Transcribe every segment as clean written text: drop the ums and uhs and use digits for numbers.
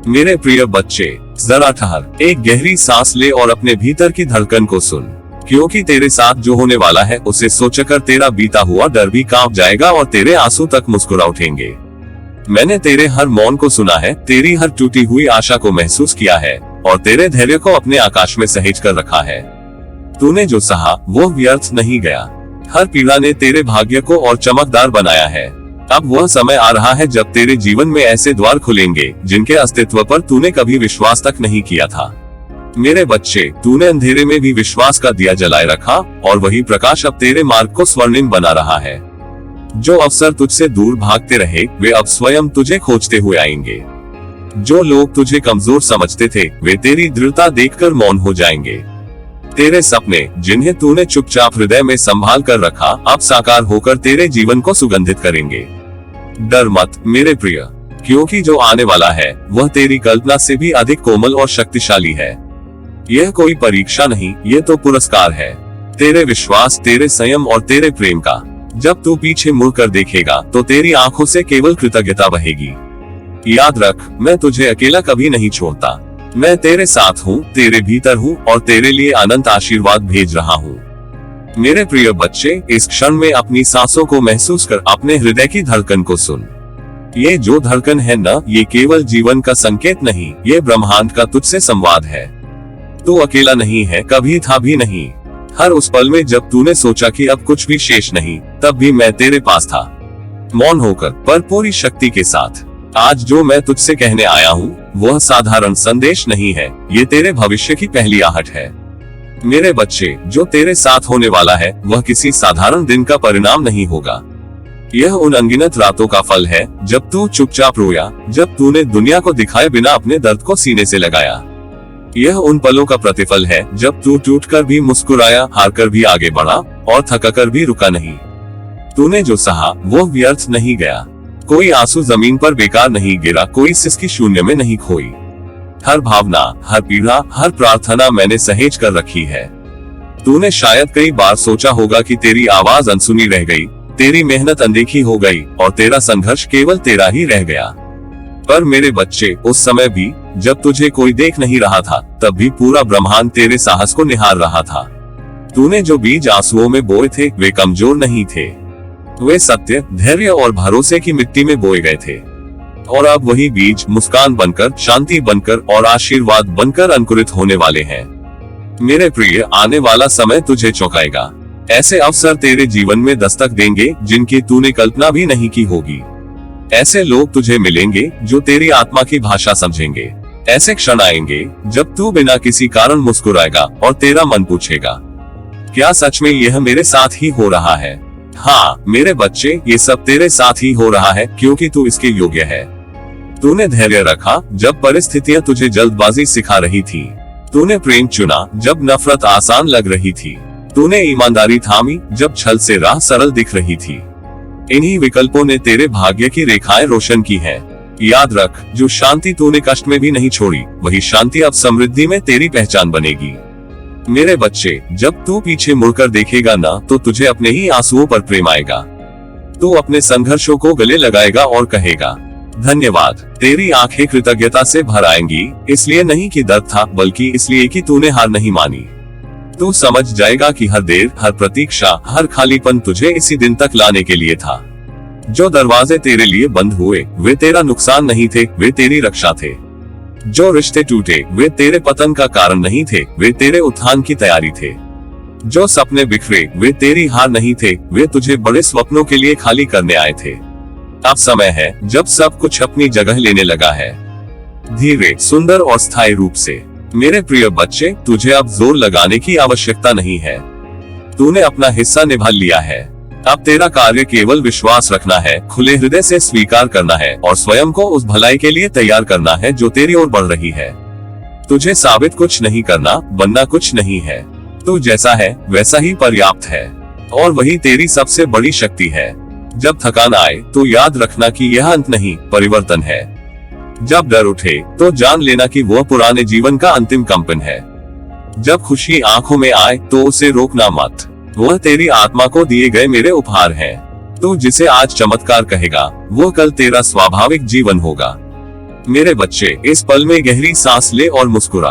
मेरे प्रिय बच्चे, जरा ठहर, एक गहरी सांस ले और अपने भीतर की धड़कन को सुन, क्योंकि तेरे साथ जो होने वाला है उसे सोचकर तेरा बीता हुआ डर भी कांप जाएगा और तेरे आंसू तक मुस्कुरा उठेंगे। मैंने तेरे हर मौन को सुना है, तेरी हर टूटी हुई आशा को महसूस किया है और तेरे धैर्य को अपने आकाश में सहेज कर रखा है। तूने जो सहा वो व्यर्थ नहीं गया। हर पीड़ा ने तेरे भाग्य को और चमकदार बनाया है। अब वह समय आ रहा है जब तेरे जीवन में ऐसे द्वार खुलेंगे जिनके अस्तित्व पर तूने कभी विश्वास तक नहीं किया था। मेरे बच्चे, तूने अंधेरे में भी विश्वास का दिया जलाए रखा और वही प्रकाश अब तेरे मार्ग को स्वर्णिम बना रहा है। जो अवसर तुझसे दूर भागते रहे वे अब स्वयं तुझे खोजते हुए आएंगे। जो लोग तुझे कमजोर समझते थे वे तेरी दृढ़ता देखकर मौन हो जाएंगे। तेरे सपने जिन्हें तूने चुपचाप हृदय में संभाल कर रखा अब साकार होकर तेरे जीवन को सुगंधित करेंगे। डर मत मेरे प्रिय, क्योंकि जो आने वाला है वह तेरी कल्पना से भी अधिक कोमल और शक्तिशाली है। यह कोई परीक्षा नहीं, यह तो पुरस्कार है तेरे विश्वास, तेरे संयम और तेरे प्रेम का। जब तू पीछे मुड़कर देखेगा तो तेरी आंखों से केवल कृतज्ञता बहेगी। याद रख, मैं तुझे अकेला कभी नहीं छोड़ता। मैं तेरे साथ हूँ, तेरे भीतर हूँ और तेरे लिए अनंत आशीर्वाद भेज रहा हूँ। मेरे प्रिय बच्चे, इस क्षण में अपनी सांसों को महसूस कर अपने हृदय की धड़कन को सुन। ये जो धड़कन है न, ये केवल जीवन का संकेत नहीं, ये ब्रह्मांड का तुझसे संवाद है। तू अकेला नहीं है, कभी था भी नहीं। हर उस पल में जब तूने सोचा कि अब कुछ भी शेष नहीं, तब भी मैं तेरे पास था, मौन होकर पर पूरी शक्ति के साथ। आज जो मैं तुझसे कहने आया हूँ वह साधारण संदेश नहीं है, ये तेरे भविष्य की पहली आहट है। मेरे बच्चे, जो तेरे साथ होने वाला है वह किसी साधारण दिन का परिणाम नहीं होगा। यह उन अनगिनत रातों का फल है जब तू चुपचाप रोया, जब तूने दुनिया को दिखाए बिना अपने दर्द को सीने से लगाया। यह उन पलों का प्रतिफल है जब तू टूटकर भी मुस्कुराया, हारकर भी आगे बढ़ा और थककर भी रुका नहीं। तूने जो सहा वो व्यर्थ नहीं गया। कोई आंसू जमीन पर बेकार नहीं गिरा, कोई सिसकी शून्य में नहीं खोई। हर भावना, हर पीड़ा, हर प्रार्थना मैंने सहेज कर रखी है। तूने शायद कई बार सोचा होगा कि तेरी आवाज अनसुनी रह गई, तेरी मेहनत अनदेखी हो गई और तेरा संघर्ष केवल तेरा ही रह गया। पर मेरे बच्चे, उस समय भी जब तुझे कोई देख नहीं रहा था, तब भी पूरा ब्रह्मांड तेरे साहस को निहार रहा था। तूने जो बीज आंसुओं में बोए थे वे कमजोर नहीं थे, वे सत्य, धैर्य और भरोसे की मिट्टी में बोए गए थे। और अब वही बीज मुस्कान बनकर, शांति बनकर और आशीर्वाद बनकर अंकुरित होने वाले हैं। मेरे प्रिय, आने वाला समय तुझे चौंकाएगा। ऐसे अवसर तेरे जीवन में दस्तक देंगे जिनकी तूने कल्पना भी नहीं की होगी। ऐसे लोग तुझे मिलेंगे जो तेरी आत्मा की भाषा समझेंगे। ऐसे क्षण आएंगे जब तू बिना किसी कारण मुस्कुराएगा और तेरा मन पूछेगा, क्या सच में यह मेरे साथ ही हो रहा है? हाँ मेरे बच्चे, ये सब तेरे साथ ही हो रहा है क्योंकि तू इसके योग्य है। तूने धैर्य रखा जब परिस्थितियां तुझे जल्दबाजी सिखा रही थी। तूने प्रेम चुना जब नफरत आसान लग रही थी। तूने ईमानदारी थामी जब छल से राह सरल दिख रही थी। इन्हीं विकल्पों ने तेरे भाग्य की रेखाएं रोशन की हैं। याद रख, जो शांति तूने कष्ट में भी नहीं छोड़ी, वही शांति अब समृद्धि में तेरी पहचान बनेगी। मेरे बच्चे, जब तू पीछे मुड़कर देखेगा ना, तो तुझे अपने ही आंसुओं पर प्रेम आएगा। तू अपने संघर्षों को गले लगाएगा और कहेगा, धन्यवाद। तेरी आंखें कृतज्ञता से भर आएंगी, इसलिए नहीं कि दर्द था, बल्कि इसलिए कि तूने हार नहीं मानी। तू समझ जाएगा कि हर देर, हर प्रतीक्षा, हर खालीपन तुझे इसी दिन तक लाने के लिए था। जो दरवाजे तेरे लिए बंद हुए वे तेरा नुकसान नहीं थे, वे तेरी रक्षा थे। जो रिश्ते टूटे वे तेरे पतन का कारण नहीं थे, वे तेरे उत्थान की तैयारी थे। जो सपने बिखरे वे तेरी हार नहीं थे, वे तुझे बड़े स्वप्नों के लिए खाली करने आए थे। अब समय है जब सब कुछ अपनी जगह लेने लगा है, धीरे, सुंदर और स्थायी रूप से। मेरे प्रिय बच्चे, तुझे अब जोर लगाने की आवश्यकता नहीं है। तूने अपना हिस्सा निभा लिया है। अब तेरा कार्य केवल विश्वास रखना है, खुले हृदय से स्वीकार करना है और स्वयं को उस भलाई के लिए तैयार करना है जो तेरी ओर बढ़ रही है। तुझे साबित कुछ नहीं करना, बनना कुछ नहीं है। तू जैसा है वैसा ही पर्याप्त है और वही तेरी सबसे बड़ी शक्ति है। जब थकान आए तो याद रखना कि यह अंत नहीं, परिवर्तन है। जब डर उठे तो जान लेना कि वह पुराने जीवन का अंतिम कंपन है। जब खुशी आंखों में आए तो उसे रोकना मत, वह तेरी आत्मा को दिए गए मेरे उपहार हैं। तू जिसे आज चमत्कार कहेगा वो कल तेरा स्वाभाविक जीवन होगा। मेरे बच्चे, इस पल में गहरी सांस ले और मुस्कुरा।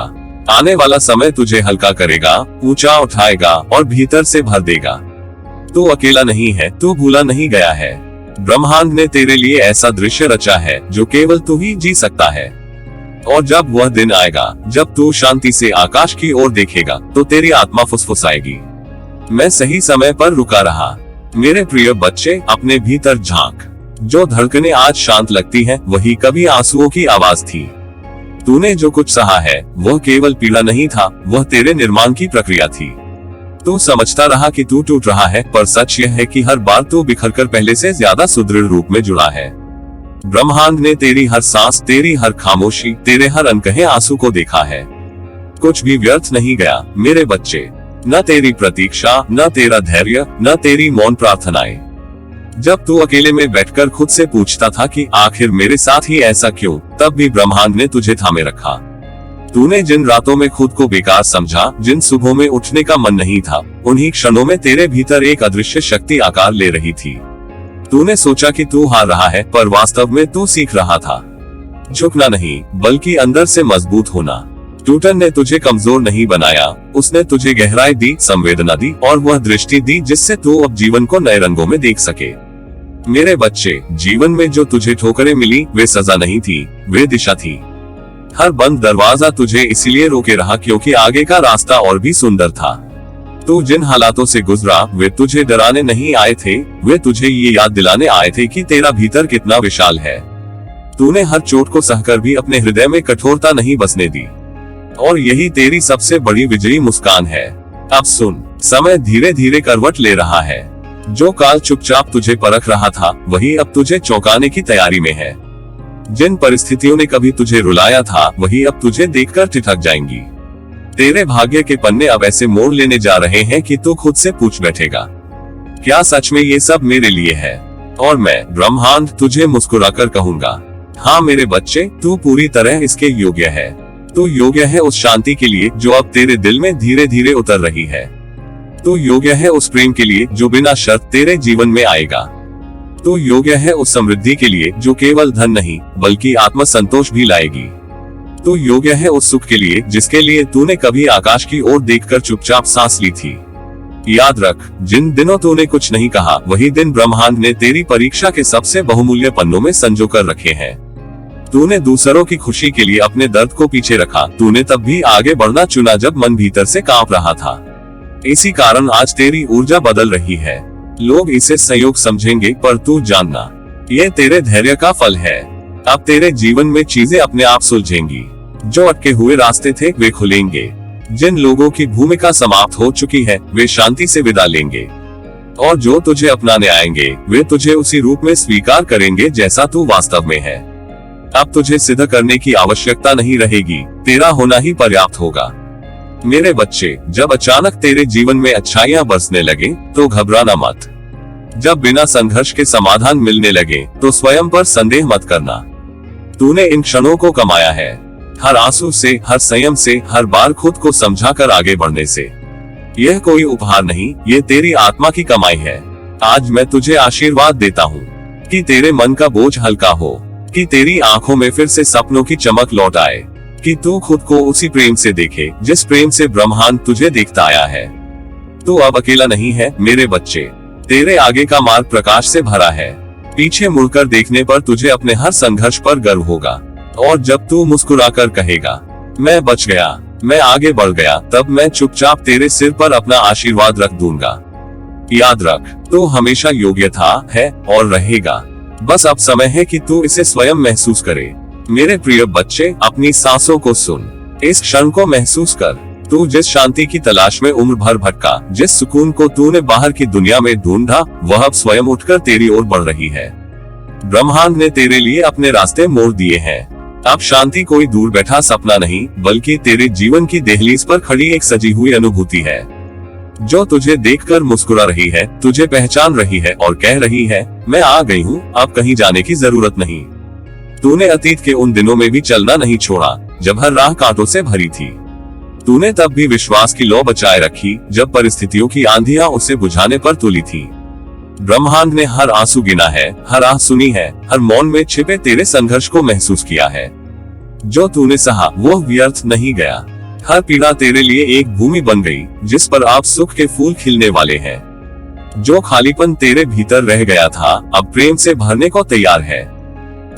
आने वाला समय तुझे हल्का करेगा, ऊंचा उठाएगा और भीतर से भर देगा। तू अकेला नहीं है, तू भूला नहीं गया है। ब्रह्मांड ने तेरे लिए ऐसा दृश्य रचा है जो केवल तू ही जी सकता है। और जब वह दिन आएगा जब तू शांति से आकाश की ओर देखेगा तो तेरी आत्मा फुसफुसाएगी, मैं सही समय पर रुका रहा। मेरे प्रिय बच्चे, अपने भीतर झांक। जो धड़कनें आज शांत लगती हैं, वही कभी आंसुओं की आवाज थी। तूने जो कुछ सहा है वह केवल पीड़ा नहीं था, वह तेरे निर्माण की प्रक्रिया थी। तू समझता रहा कि तू टूट रहा है, पर सच यह है कि हर बार तू बिखरकर पहले से ज्यादा सुदृढ़ रूप में जुड़ा है। ब्रह्मांड ने तेरी हर सांस, तेरी हर खामोशी, तेरे हर अनकहे आंसू को देखा है। कुछ भी व्यर्थ नहीं गया मेरे बच्चे, न तेरी प्रतीक्षा, न तेरा धैर्य, न तेरी मौन प्रार्थनाएं। जब तू अकेले में बैठकर खुद से पूछता था कि आखिर मेरे साथ ही ऐसा क्यों, तब भी ब्रह्मांड ने तुझे थामे रखा। तूने जिन रातों में खुद को बेकार समझा, जिन सुबहों में उठने का मन नहीं था, उन्हीं क्षणों में तेरे भीतर एक अदृश्य शक्ति आकार ले रही थी। तूने सोचा कि तू हार रहा है, पर वास्तव में तू सीख रहा था। झुकना नहीं, बल्कि अंदर से मजबूत होना। टूटन ने तुझे कमजोर नहीं बनाया, उसने तुझे गहराई दी, संवेदना दी और वह दृष्टि दी जिससे तू अब जीवन को नए रंगों में देख सके। मेरे बच्चे, जीवन में जो तुझे ठोकरें मिली वे सजा नहीं थी, वे दिशा थी। हर बंद दरवाजा तुझे इसलिए रोके रहा क्योंकि आगे का रास्ता और भी सुंदर था। तू जिन हालातों से गुजरा वे तुझे डराने नहीं आए थे, वे तुझे ये याद दिलाने आए थे कि तेरा भीतर कितना विशाल है। तूने हर चोट को सहकर भी अपने हृदय में कठोरता नहीं बसने दी, और यही तेरी सबसे बड़ी विजयी मुस्कान है। अब सुन, समय धीरे धीरे करवट ले रहा है। जो काल चुपचाप तुझे परख रहा था, वही अब तुझे चौंकाने की तैयारी में है। जिन परिस्थितियों ने कभी तुझे रुलाया था, वही अब तुझे देखकर ठिठक जाएंगी। तेरे भाग्य के पन्ने अब ऐसे मोड़ लेने जा रहे हैं कि तू खुद से पूछ बैठेगा, क्या सच में ये सब मेरे लिए है? और मैं, ब्रह्मांड, तुझे मुस्कुराकर कहूंगा, हाँ मेरे बच्चे, तू पूरी तरह इसके योग्य है। तू योग्य है उस शांति के लिए जो अब तेरे दिल में धीरे धीरे उतर रही है। तू योग्य है उस प्रेम के लिए जो बिना शर्त तेरे जीवन में आएगा। तू योग्य है उस समृद्धि के लिए जो केवल धन नहीं बल्कि आत्म संतोष भी लाएगी। तू योग्य है उस सुख के लिए जिसके लिए तूने कभी आकाश की ओर देखकर चुपचाप सांस ली थी। याद रख, जिन दिनों तूने कुछ नहीं कहा, वही दिन ब्रह्मांड ने तेरी परीक्षा के सबसे बहुमूल्य पन्नों में संजो कर रखे हैं। तूने दूसरों की खुशी के लिए अपने दर्द को पीछे रखा, तूने तब भी आगे बढ़ना चुना जब मन भीतर से कांप रहा था। इसी कारण आज तेरी ऊर्जा बदल रही है। लोग इसे संयोग समझेंगे, पर तू जानना, ये तेरे धैर्य का फल है। अब तेरे जीवन में चीजें अपने आप सुलझेंगी। जो अटके हुए रास्ते थे वे खुलेंगे। जिन लोगों की भूमिका समाप्त हो चुकी है वे शांति से विदा लेंगे, और जो तुझे अपनाने आएंगे वे तुझे उसी रूप में स्वीकार करेंगे जैसा तू वास्तव में है। अब तुझे सिद्ध करने की आवश्यकता नहीं रहेगी, तेरा होना ही पर्याप्त होगा। मेरे बच्चे, जब अचानक तेरे जीवन में अच्छाइयां बरसने लगे तो घबराना मत। जब बिना संघर्ष के समाधान मिलने लगे तो स्वयं पर संदेह मत करना। तूने इन क्षणों को कमाया है, हर आंसू से, हर संयम से, हर बार खुद को समझाकर आगे बढ़ने से। यह कोई उपहार नहीं, ये तेरी आत्मा की कमाई है। आज मैं तुझे आशीर्वाद देता हूँ कि तेरे मन का बोझ हल्का हो, कि तेरी आंखों में फिर से सपनों की चमक लौट आए, कि तू खुद को उसी प्रेम से देखे जिस प्रेम से ब्रह्मांड तुझे देखता आया है। तू अब अकेला नहीं है मेरे बच्चे, तेरे आगे का मार्ग प्रकाश से भरा है। पीछे मुड़कर देखने पर तुझे अपने हर संघर्ष पर गर्व होगा, और जब तू मुस्कुराकर कहेगा, मैं बच गया, मैं आगे बढ़ गया, तब मैं चुपचाप तेरे सिर पर अपना आशीर्वाद रख दूंगा। याद रख, तू हमेशा योग्य था, है और रहेगा। बस अब समय है कि तू इसे स्वयं महसूस करे। मेरे प्रिय बच्चे, अपनी सांसों को सुन, इस क्षण को महसूस कर। तू जिस शांति की तलाश में उम्र भर भटका, जिस सुकून को तूने बाहर की दुनिया में ढूंढा, वह अब स्वयं उठकर तेरी ओर बढ़ रही है। ब्रह्मांड ने तेरे लिए अपने रास्ते मोड़ दिए हैं। अब शांति कोई दूर बैठा सपना नहीं, बल्कि तेरे जीवन की दहलीज पर खड़ी एक सजी हुई अनुभूति है, जो तुझे देखकर मुस्कुरा रही है, तुझे पहचान रही है और कह रही है, मैं आ गई हूँ, अब कहीं जाने की जरूरत नहीं। तूने अतीत के उन दिनों में भी चलना नहीं छोड़ा जब हर राह कांटों से भरी थी। तूने तब भी विश्वास की लौ बचाए रखी जब परिस्थितियों की आंधियां उसे बुझाने पर तुली थी। ब्रह्मांड ने हर आंसू गिना है, हर आह सुनी है, हर मौन में छिपे तेरे संघर्ष को महसूस किया है। जो तूने सहा वो व्यर्थ नहीं गया। हर पीड़ा तेरे लिए एक भूमि बन गई जिस पर आप सुख के फूल खिलने वाले हैं। जो खालीपन तेरे भीतर रह गया था अब प्रेम से भरने को तैयार है।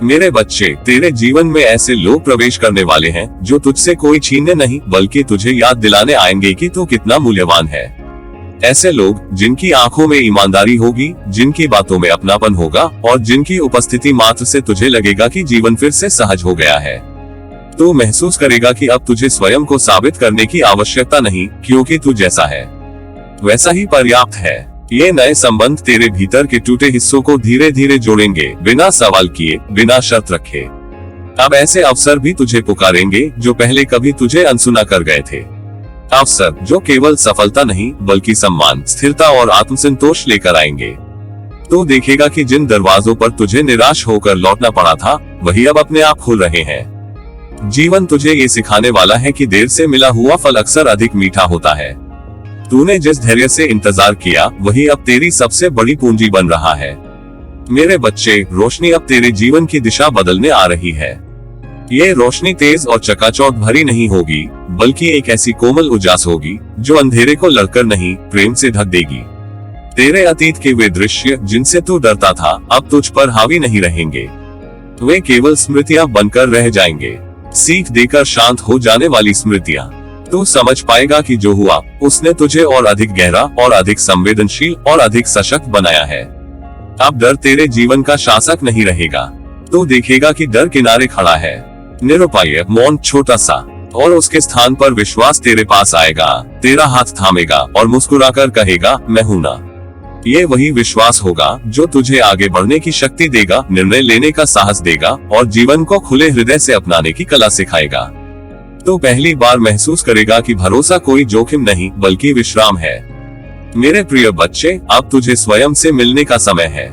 मेरे बच्चे, तेरे जीवन में ऐसे लोग प्रवेश करने वाले हैं जो तुझसे कोई छीनने नहीं बल्कि तुझे याद दिलाने आएंगे कि तू कितना मूल्यवान है। ऐसे लोग जिनकी आंखों में ईमानदारी होगी, जिनकी बातों में अपनापन होगा और जिनकी उपस्थिति मात्र से तुझे लगेगा कि जीवन फिर से सहज हो गया है। तू महसूस करेगा कि अब तुझे स्वयं को साबित करने की आवश्यकता नहीं, क्योंकि तू जैसा है वैसा ही पर्याप्त है। ये नए संबंध तेरे भीतर के टूटे हिस्सों को धीरे धीरे जोड़ेंगे, बिना सवाल किए, बिना शर्त रखे। अब ऐसे अवसर भी तुझे पुकारेंगे जो पहले कभी तुझे अनसुना कर गए थे। अवसर जो केवल सफलता नहीं बल्कि सम्मान, स्थिरता और आत्मसंतोष लेकर आएंगे। तू देखेगा कि जिन दरवाजों पर तुझे निराश होकर लौटना पड़ा था वही अब अपने आप खुल रहे हैं। जीवन तुझे ये सिखाने वाला है कि देर से मिला हुआ फल अक्सर अधिक मीठा होता है। तूने जिस धैर्य से इंतजार किया वही अब तेरी सबसे बड़ी पूंजी बन रहा है। मेरे बच्चे, रोशनी अब तेरे जीवन की दिशा बदलने आ रही है। ये रोशनी तेज और चकाचौंध भरी नहीं होगी बल्कि एक ऐसी कोमल उजास होगी जो अंधेरे को लड़कर नहीं, प्रेम से ढक देगी। तेरे अतीत के वे दृश्य जिनसे तू डरता था अब तुझ पर हावी नहीं रहेंगे। वे केवल स्मृतियां बनकर रह जाएंगे, सीख देकर शांत हो जाने वाली स्मृतियां। तू समझ पाएगा कि जो हुआ उसने तुझे और अधिक गहरा और अधिक संवेदनशील और अधिक सशक्त बनाया है। अब डर तेरे जीवन का शासक नहीं रहेगा। तू देखेगा कि डर किनारे खड़ा है, निरुपाय, मौन, छोटा सा, और उसके स्थान पर विश्वास तेरे पास आएगा, तेरा हाथ थामेगा और मुस्कुराकर कहेगा, मैं हूं ना। ये वही विश्वास होगा जो तुझे आगे बढ़ने की शक्ति देगा, निर्णय लेने का साहस देगा और जीवन को खुले हृदय से अपनाने की कला सिखाएगा। तो पहली बार महसूस करेगा कि भरोसा कोई जोखिम नहीं बल्कि विश्राम है। मेरे प्रिय बच्चे, अब तुझे स्वयं से मिलने का समय है।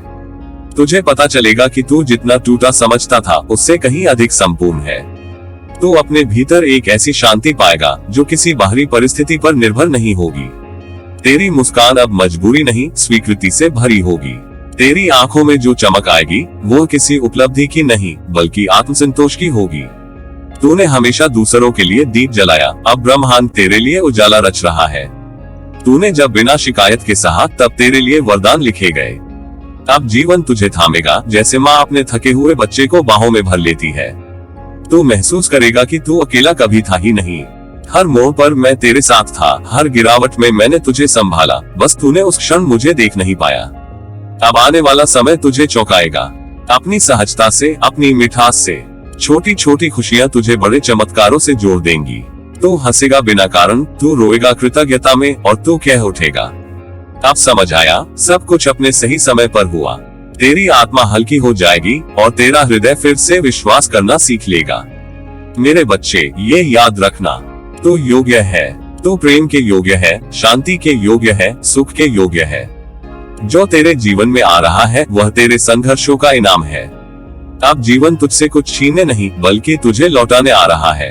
तुझे पता चलेगा कि तू जितना टूटा समझता था उससे कहीं अधिक संपूर्ण है। तू अपने भीतर एक ऐसी शांति पाएगा जो किसी बाहरी परिस्थिति पर निर्भर नहीं होगी। तेरी मुस्कान अब मजबूरी नहीं, स्वीकृति से भरी होगी। तेरी आंखों में जो चमक आएगी वो किसी उपलब्धि की नहीं बल्कि आत्मसंतोष की होगी। तूने हमेशा दूसरों के लिए दीप जलाया, अब ब्रह्मांड तेरे लिए उजाला रच रहा है। तूने जब बिना शिकायत के सहा तब तेरे लिए वरदान लिखे गए। अब जीवन तुझे थामेगा जैसे माँ अपने थके हुए बच्चे को बाहों में भर लेती है। तू महसूस करेगा कि तू अकेला कभी था ही नहीं। हर मोड़ पर मैं तेरे साथ था, हर गिरावट में मैंने तुझे संभाला, बस तूने उस क्षण मुझे देख नहीं पाया। अब आने वाला समय तुझे चौंकाएगा, अपनी सहजता से, अपनी मिठास से। छोटी छोटी खुशियां तुझे बड़े चमत्कारों से जोड़ देंगी। तू हंसेगा बिना कारण, तू रोएगा कृतज्ञता में और तू कह उठेगा, अब समझ आया, सब कुछ अपने सही समय पर हुआ। तेरी आत्मा हल्की हो जाएगी और तेरा हृदय फिर से विश्वास करना सीख लेगा। मेरे बच्चे, ये याद रखना, तू योग्य है। तू प्रेम के योग्य है, शांति के योग्य है, सुख के योग्य है। जो तेरे जीवन में आ रहा है वह तेरे संघर्षों का इनाम है। अब जीवन तुझसे कुछ छीनने नहीं बल्कि तुझे लौटाने आ रहा है।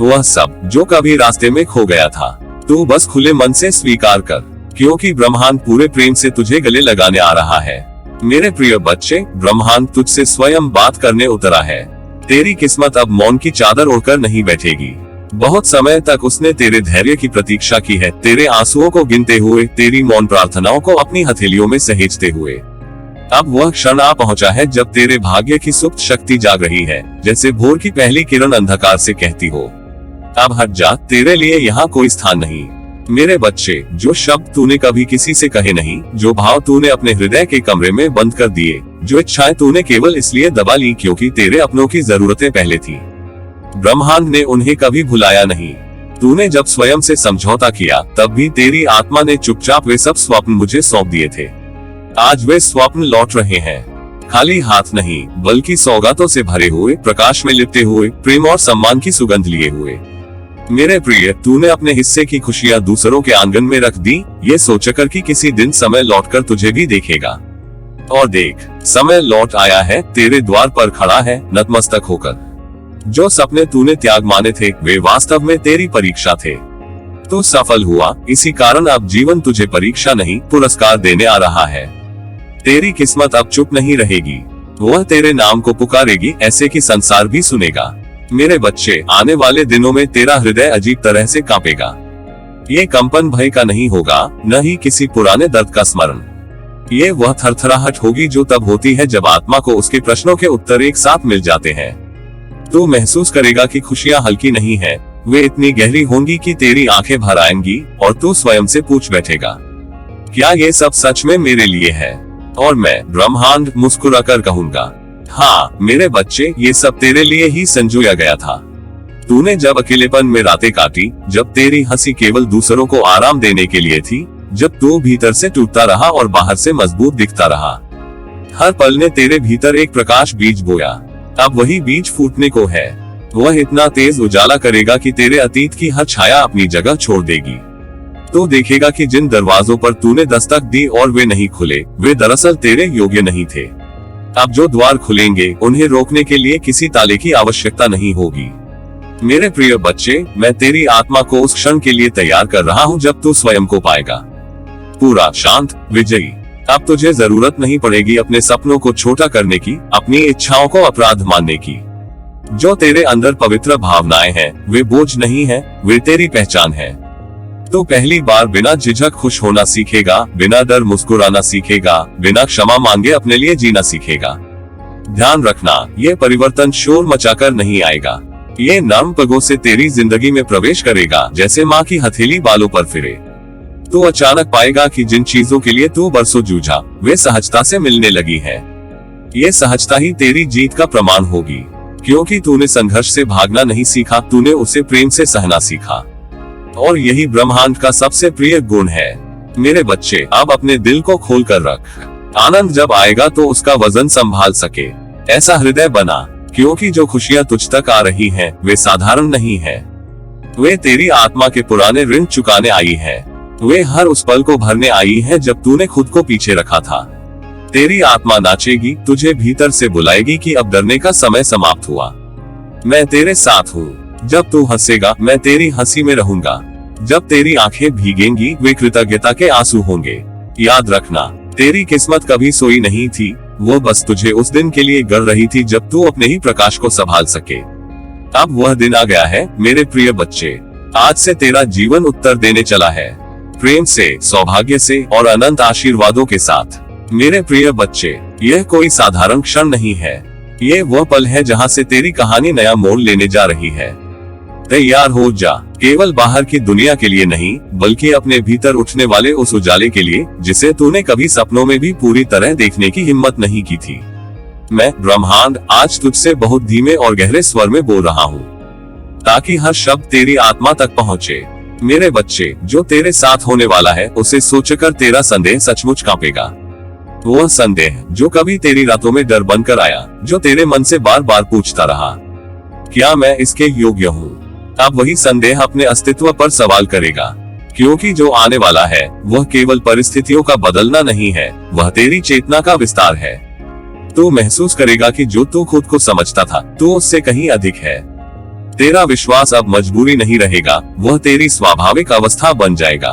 वह सब जो कभी रास्ते में खो गया था, तू बस खुले मन से स्वीकार कर, क्योंकि ब्रह्मांड पूरे प्रेम से तुझे गले लगाने आ रहा है। मेरे प्रिय बच्चे, ब्रह्मांड तुझसे स्वयं बात करने उतरा है। तेरी किस्मत अब मौन की चादर ओढ़कर नहीं बैठेगी। बहुत समय तक उसने तेरे धैर्य की प्रतीक्षा की है, तेरे आंसुओं को गिनते हुए, तेरी मौन प्रार्थनाओं को अपनी हथेलियों में सहेजते हुए। अब वह क्षण आ पहुंचा है जब तेरे भाग्य की सुप्त शक्ति जाग रही है, जैसे भोर की पहली किरण अंधकार से कहती हो, अब हट जा, तेरे लिए यहाँ कोई स्थान नहीं। मेरे बच्चे, जो शब्द तूने कभी किसी से कहे नहीं, जो भाव तूने अपने हृदय के कमरे में बंद कर दिए, जो इच्छाएं तूने केवल इसलिए दबा ली क्योंकि तेरे अपनों की जरूरतें पहले थी, ब्रह्मांड ने उन्हें कभी भुलाया नहीं। तूने जब स्वयं से समझौता किया तब भी तेरी आत्मा ने चुपचाप वे सब स्वप्न मुझे सौंप दिए थे। आज वे स्वप्न लौट रहे हैं, खाली हाथ नहीं बल्कि सौगातों से भरे हुए, प्रकाश में लिपटे हुए, प्रेम और सम्मान की सुगंध लिए हुए। मेरे प्रिय, तूने अपने हिस्से की खुशियां दूसरों के आंगन में रख दी, ये सोचकर कि किसी दिन समय लौटकर तुझे भी देखेगा। और देख, समय लौट आया है, तेरे द्वार पर खड़ा है नतमस्तक होकर। जो सपने तूने त्याग माने थे वे वास्तव में तेरी परीक्षा थे। तू सफल हुआ, इसी कारण अब जीवन तुझे परीक्षा नहीं पुरस्कार देने आ रहा है। तेरी किस्मत अब चुप नहीं रहेगी, वह तेरे नाम को पुकारेगी ऐसे कि संसार भी सुनेगा। मेरे बच्चे, आने वाले दिनों में तेरा हृदय अजीब तरह से कांपेगा। ये कंपन भय का नहीं होगा, न ही किसी पुराने दर्द का स्मरण। ये वह थरथराहट होगी जो तब होती है जब आत्मा को उसके प्रश्नों के उत्तर एक साथ मिल जाते हैं। तू महसूस करेगा कि खुशियां हल्की नहीं है, वे इतनी गहरी होंगी कि तेरी आंखें भर आएंगी और तू स्वयं से पूछ बैठेगा, क्या ये सब सच में मेरे लिए है? और मैं, ब्रह्मांड, मुस्कुराकर कहूंगा, हाँ मेरे बच्चे, ये सब तेरे लिए ही संजोया गया था। तूने जब अकेलेपन में रातें काटी, जब तेरी हंसी केवल दूसरों को आराम देने के लिए थी, जब तू भीतर से टूटता रहा और बाहर से मजबूत दिखता रहा, हर पल ने तेरे भीतर एक प्रकाश बीज बोया। अब वही बीज फूटने को है। वह इतना तेज उजाला करेगा कि तेरे अतीत की हर छाया अपनी जगह छोड़ देगी। तो देखेगा कि जिन दरवाजों पर तूने दस्तक दी और वे नहीं खुले, वे दरअसल तेरे योग्य नहीं थे। अब जो द्वार खुलेंगे, उन्हें रोकने के लिए किसी ताले की आवश्यकता नहीं होगी। मेरे प्रिय बच्चे, मैं तेरी आत्मा को उस क्षण के लिए तैयार कर रहा हूँ जब तू स्वयं को पाएगा पूरा शांत, विजयी। अब तुझे जरूरत नहीं पड़ेगी अपने सपनों को छोटा करने की, अपनी इच्छाओं को अपराध मानने की। जो तेरे अंदर पवित्र भावनाएं हैं, वे बोझ नहीं है, वे तेरी पहचान है। तो पहली बार बिना झिझक खुश होना सीखेगा, बिना डर मुस्कुराना सीखेगा, बिना क्षमा मांगे अपने लिए जीना सीखेगा। ध्यान रखना, ये परिवर्तन शोर मचाकर नहीं आएगा। ये नर्म पगों से तेरी जिंदगी में प्रवेश करेगा, जैसे माँ की हथेली बालों पर फिरे। तो अचानक पाएगा कि जिन चीजों के लिए तू बरसों जूझा, वे सहजता से मिलने लगी है। ये सहजता ही तेरी जीत का प्रमाण होगी, क्योंकि तूने संघर्ष से भागना नहीं सीखा, तूने उसे प्रेम से सहना सीखा। और यही ब्रह्मांड का सबसे प्रिय गुण है। मेरे बच्चे, अब अपने दिल को खोल कर रख। आनंद जब आएगा तो उसका वजन संभाल सके, ऐसा हृदय बना, क्योंकि जो खुशियां तुझ तक आ रही हैं, वे साधारण नहीं है। वे तेरी आत्मा के पुराने ऋण चुकाने आई है। वे हर उस पल को भरने आई है जब तूने खुद को पीछे रखा था। तेरी आत्मा नाचेगी, तुझे भीतर से बुलाएगी कि अब डरने का समय समाप्त हुआ। मैं तेरे साथ हूँ। जब तू हंसेगा, मैं तेरी हंसी में रहूंगा। जब तेरी आंखें भीगेंगी, वे कृतज्ञता के आंसू होंगे। याद रखना, तेरी किस्मत कभी सोई नहीं थी, वो बस तुझे उस दिन के लिए गढ़ रही थी जब तू अपने ही प्रकाश को संभाल सके। अब वह दिन आ गया है मेरे प्रिय बच्चे। आज से तेरा जीवन उत्तर देने चला है, प्रेम से, सौभाग्य से और अनंत आशीर्वादों के साथ। मेरे प्रिय बच्चे, यह कोई साधारण क्षण नहीं है। ये वह पल है जहां से तेरी कहानी नया मोड़ लेने जा रही है। तैयार हो जा, केवल बाहर की दुनिया के लिए नहीं, बल्कि अपने भीतर उठने वाले उस उजाले के लिए, जिसे तूने कभी सपनों में भी पूरी तरह देखने की हिम्मत नहीं की थी। मैं, ब्रह्मांड, आज तुझसे बहुत धीमे और गहरे स्वर में बोल रहा हूँ, ताकि हर शब्द तेरी आत्मा तक पहुँचे। मेरे बच्चे, जो तेरे साथ होने वाला है, उसे सोचकर तेरा संदेह सचमुच कांपेगा। वह संदेह जो कभी तेरी रातों में डर बनकर आया, जो तेरे मन से बार बार पूछता रहा, क्या मैं इसके योग्य हूँ? अब वही संदेह अपने अस्तित्व पर सवाल करेगा, क्योंकि जो आने वाला है वह केवल परिस्थितियों का बदलना नहीं है, वह तेरी चेतना का विस्तार है। तू महसूस करेगा कि जो तू खुद को समझता था, तू उससे कहीं अधिक है। तेरा विश्वास अब मजबूरी नहीं रहेगा, वह तेरी स्वाभाविक अवस्था बन जाएगा।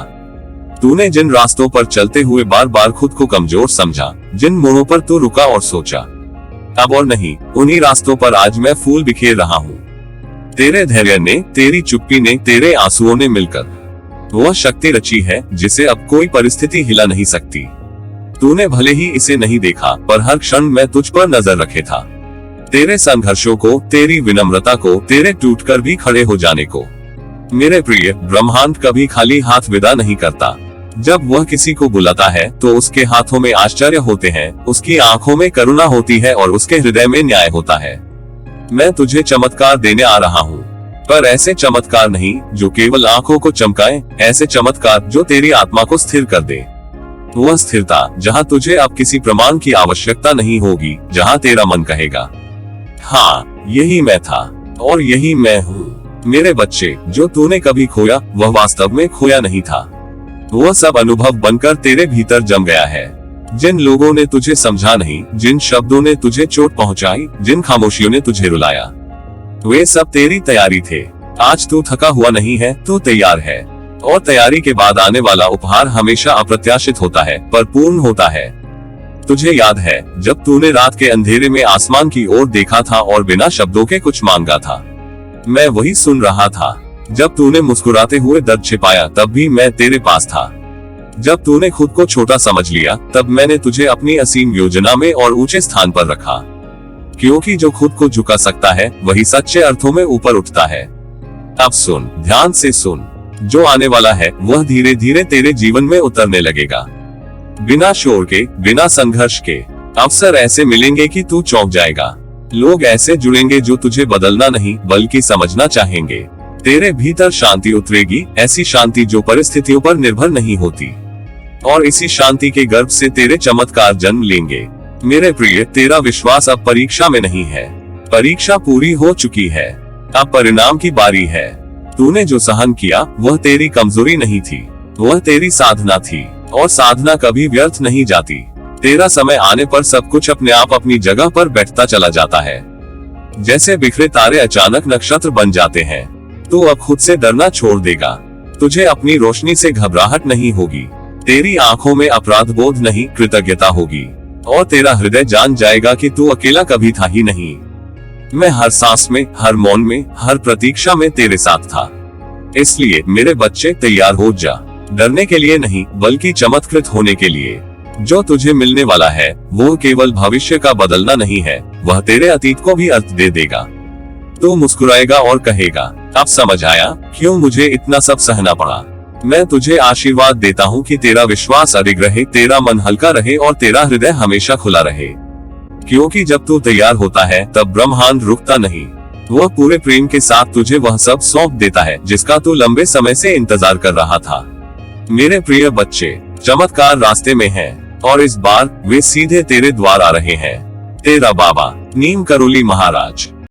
तूने जिन रास्तों पर चलते हुए बार बार खुद को कमजोर समझा, जिन मोड़ों पर तू रुका और सोचा, अब और नहीं, उन्हीं रास्तों पर आज मैं फूल बिखेर रहा हूँ। तेरे धैर्य ने, तेरी चुप्पी ने, तेरे आंसुओं ने मिलकर वह शक्ति रची है जिसे अब कोई परिस्थिति हिला नहीं सकती। तूने भले ही इसे नहीं देखा, पर हर क्षण मैं तुझ पर नजर रखे था। तेरे संघर्षों को, तेरी विनम्रता को, तेरे टूटकर भी खड़े हो जाने को। मेरे प्रिय, ब्रह्मांड कभी खाली हाथ विदा नहीं करता। जब वह किसी को बुलाता है तो उसके हाथों में आश्चर्य होते हैं, उसकी आंखों में करुणा होती है और उसके हृदय में न्याय होता है। मैं तुझे चमत्कार देने आ रहा हूँ, पर ऐसे चमत्कार नहीं जो केवल आंखों को चमकाए, ऐसे चमत्कार जो तेरी आत्मा को स्थिर कर दे। वह स्थिरता जहाँ तुझे अब किसी प्रमाण की आवश्यकता नहीं होगी, जहाँ तेरा मन कहेगा, हाँ यही मैं था और यही मैं हूँ। मेरे बच्चे, जो तूने कभी खोया वह वास्तव में खोया नहीं था। वह सब अनुभव बनकर तेरे भीतर जम गया है। जिन लोगों ने तुझे समझा नहीं, जिन शब्दों ने तुझे चोट पहुंचाई, जिन खामोशियों ने तुझे रुलाया, वे सब तेरी तैयारी थे। आज तू थका हुआ नहीं है, तू तैयार है। और तैयारी के बाद आने वाला उपहार हमेशा अप्रत्याशित होता है, पर पूर्ण होता है। तुझे याद है, जब तूने रात के अंधेरे में आसमान की ओर देखा था और बिना शब्दों के कुछ मांगा था? मैं वही सुन रहा था। जब तूने मुस्कुराते हुए दर्द छिपाया तब भी मैं तेरे पास था। जब तूने खुद को छोटा समझ लिया तब मैंने तुझे अपनी असीम योजना में और ऊंचे स्थान पर रखा। क्योंकि जो खुद को झुका सकता है वही सच्चे अर्थों में ऊपर उठता है। अब सुन, ध्यान से सुन। जो आने वाला है वह धीरे धीरे तेरे जीवन में उतरने लगेगा। बिना शोर के, बिना संघर्ष के अवसर ऐसे मिलेंगे कि तू चौंक जाएगा। लोग ऐसे जुड़ेंगे जो तुझे बदलना नहीं बल्कि समझना चाहेंगे। तेरे भीतर शांति उतरेगी, ऐसी शांति जो परिस्थितियों पर निर्भर नहीं होती। और इसी शांति के गर्भ से तेरे चमत्कार जन्म लेंगे। मेरे प्रिय, तेरा विश्वास अब परीक्षा में नहीं है। परीक्षा पूरी हो चुकी है, अब परिणाम की बारी है। तूने जो सहन किया वह तेरी कमजोरी नहीं थी, वह तेरी साधना थी। और साधना कभी व्यर्थ नहीं जाती। तेरा समय आने पर सब कुछ अपने आप अपनी जगह पर बैठता चला जाता है। जैसे बिखरे तारे अचानक नक्षत्र बन जाते हैं। तू अब खुद से डरना छोड़ देगा। तुझे अपनी रोशनी से घबराहट नहीं होगी। तेरी आंखों में अपराध बोध नहीं, कृतज्ञता होगी। और तेरा हृदय जान जाएगा कि तू अकेला कभी था ही नहीं। मैं हर सांस में, हर मौन में, हर प्रतीक्षा में तेरे साथ था। इसलिए मेरे बच्चे, तैयार हो जा। डरने के लिए नहीं बल्कि चमत्कृत होने के लिए। जो तुझे मिलने वाला है वो केवल भविष्य का बदलना नहीं है, वह तेरे अतीत को भी अर्थ दे देगा। तू मुस्कुराएगा और कहेगा, अब समझ आया क्यों मुझे इतना सब सहना पड़ा। मैं तुझे आशीर्वाद देता हूँ कि तेरा विश्वास अडिग रहे, तेरा मन हल्का रहे और तेरा हृदय हमेशा खुला रहे। क्योंकि जब तू तैयार होता है तब ब्रह्मांड रुकता नहीं। वह पूरे प्रेम के साथ तुझे वह सब सौंप देता है जिसका तू लंबे समय से इंतजार कर रहा था। मेरे प्रिय बच्चे, चमत्कार रास्ते में है और इस बार वे सीधे तेरे द्वार आ रहे हैं। तेरा बाबा नीम करोली महाराज।